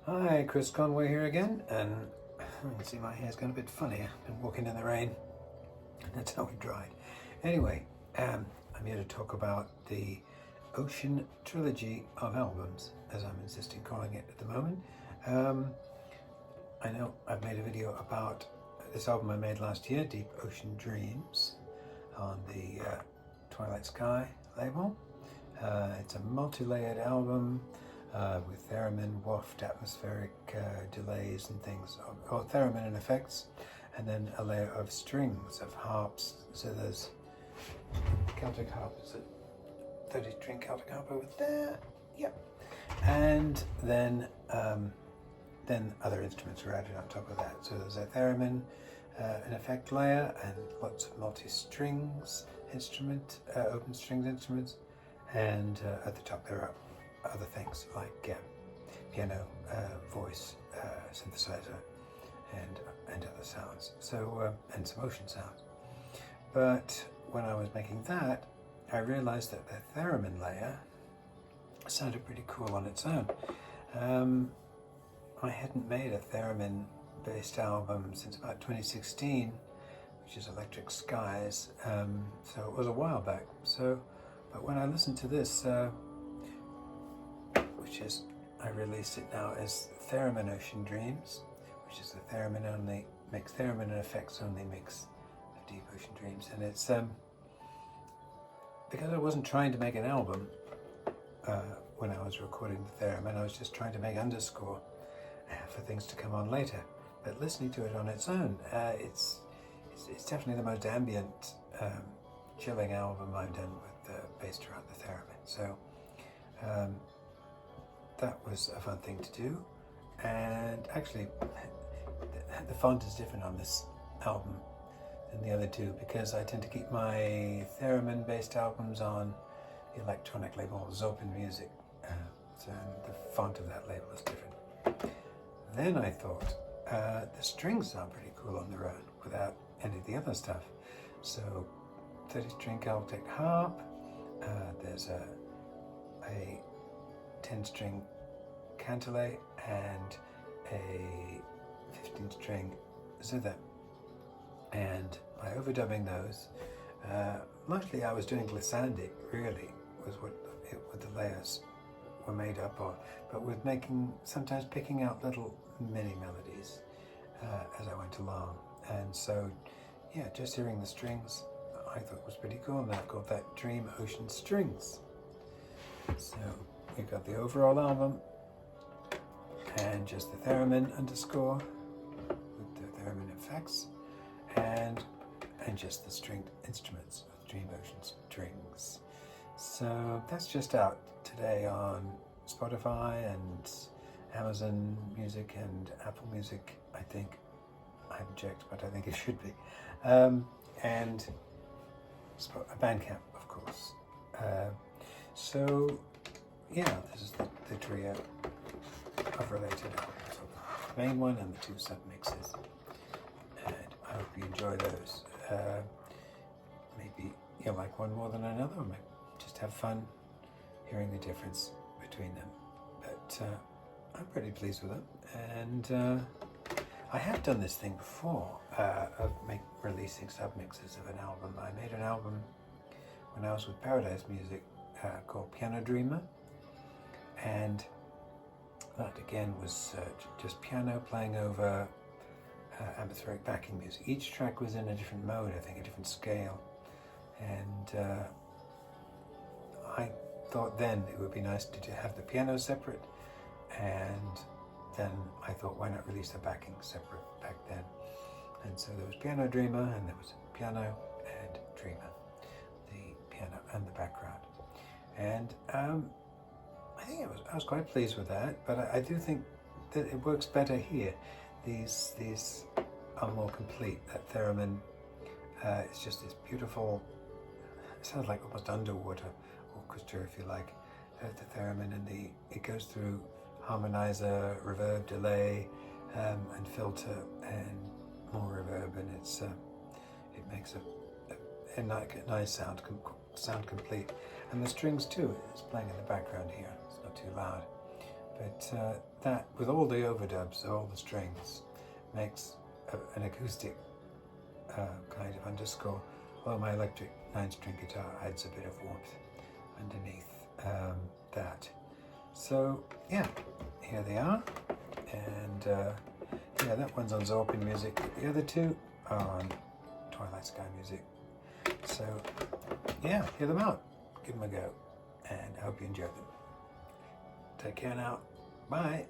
Hi, Chris Conway here again, and you can see my hair's gone a bit funny. I've been walking in the rain, and that's how we dried. Anyway, I'm here to talk about the Ocean Trilogy of albums, as I'm insisting calling it at the moment. I know I've made a video about this album I made last year, Deep Ocean Dreams, on the Twilight Sky label. It's a multi-layered album with theremin, waft, atmospheric delays and things, or theremin and effects, and then a layer of strings, of harps. So there's Celtic harp, is it 30-string Celtic harp over there? Yep. And then other instruments are added on top of that. So there's a theremin, an effect layer, and lots of multi-strings instrument, open strings instruments, and at the top there are other things like piano, voice, synthesizer, and other sounds. So and some ocean sounds. But when I was making that, I realized that the theremin layer sounded pretty cool on its own. I hadn't made a theremin-based album since about 2016, which is Electric Skies. So it was a while back. But when I listened to this, I released it now as Theremin Ocean Dreams, which is the theremin only, makes theremin and effects only mix of Deep Ocean Dreams. And it's, because I wasn't trying to make an album when I was recording the theremin, I was just trying to make underscore for things to come on later. But listening to it on its own, it's definitely the most ambient, chilling album I've done with based around the theremin. So that was a fun thing to do, and actually the font is different on this album than the other two because I tend to keep my theremin based albums on the electronic label Open Music, so the font of that label is different. Then I thought the strings sound pretty cool on their own without any of the other stuff. So 30-string Celtic harp, there's a 10-string cantilete and a 15-string zither. And by overdubbing those, mostly I was doing glissandi, really, was what the layers were made up of, but with sometimes picking out little mini melodies as I went along. And so, yeah, just hearing the strings I thought was pretty cool, and I've called that Dream Ocean Strings. So we've got the overall album and just the theremin underscore with the theremin effects and just the stringed instruments of Dream Ocean Strings. So that's just out today on Spotify and Amazon Music and Apple Music, I think. I haven't checked, but I think it should be. And Bandcamp, of course. So yeah, this is the trio of related albums, the main one and the two sub-mixes, and I hope you enjoy those. Maybe you'll like one more than another, or maybe just have fun hearing the difference between them. But I'm pretty pleased with them, and I have done this thing before of releasing sub-mixes of an album. I made an album when I was with Paradise Music called Piano Dreamer, and that again was just piano playing over atmospheric backing music. Each track was in a different mode, I think, a different scale, and I thought then it would be nice to have the piano separate, and then I thought, why not release the backing separate back then? And so there was Piano Dreamer, and there was Piano and Dreamer, the piano and the background. And I think I was quite pleased with that, but I do think that it works better here. These are more complete. That theremin is just this beautiful, it sounds like almost underwater orchestra, if you like, the theremin, and it goes through harmonizer, reverb, delay, and filter, and more reverb, and it makes a nice sound complete. And the strings too, it's playing in the background here, it's not too loud, But that, with all the overdubs, all the strings, makes an acoustic kind of underscore. Although my electric 9-string guitar adds a bit of warmth underneath that. So yeah, here they are, and yeah, that one's on Zorpin Music, but the other two are on Twilight Sky Music. So yeah, hear them out, give them a go, and I hope you enjoy them. Take care now, bye.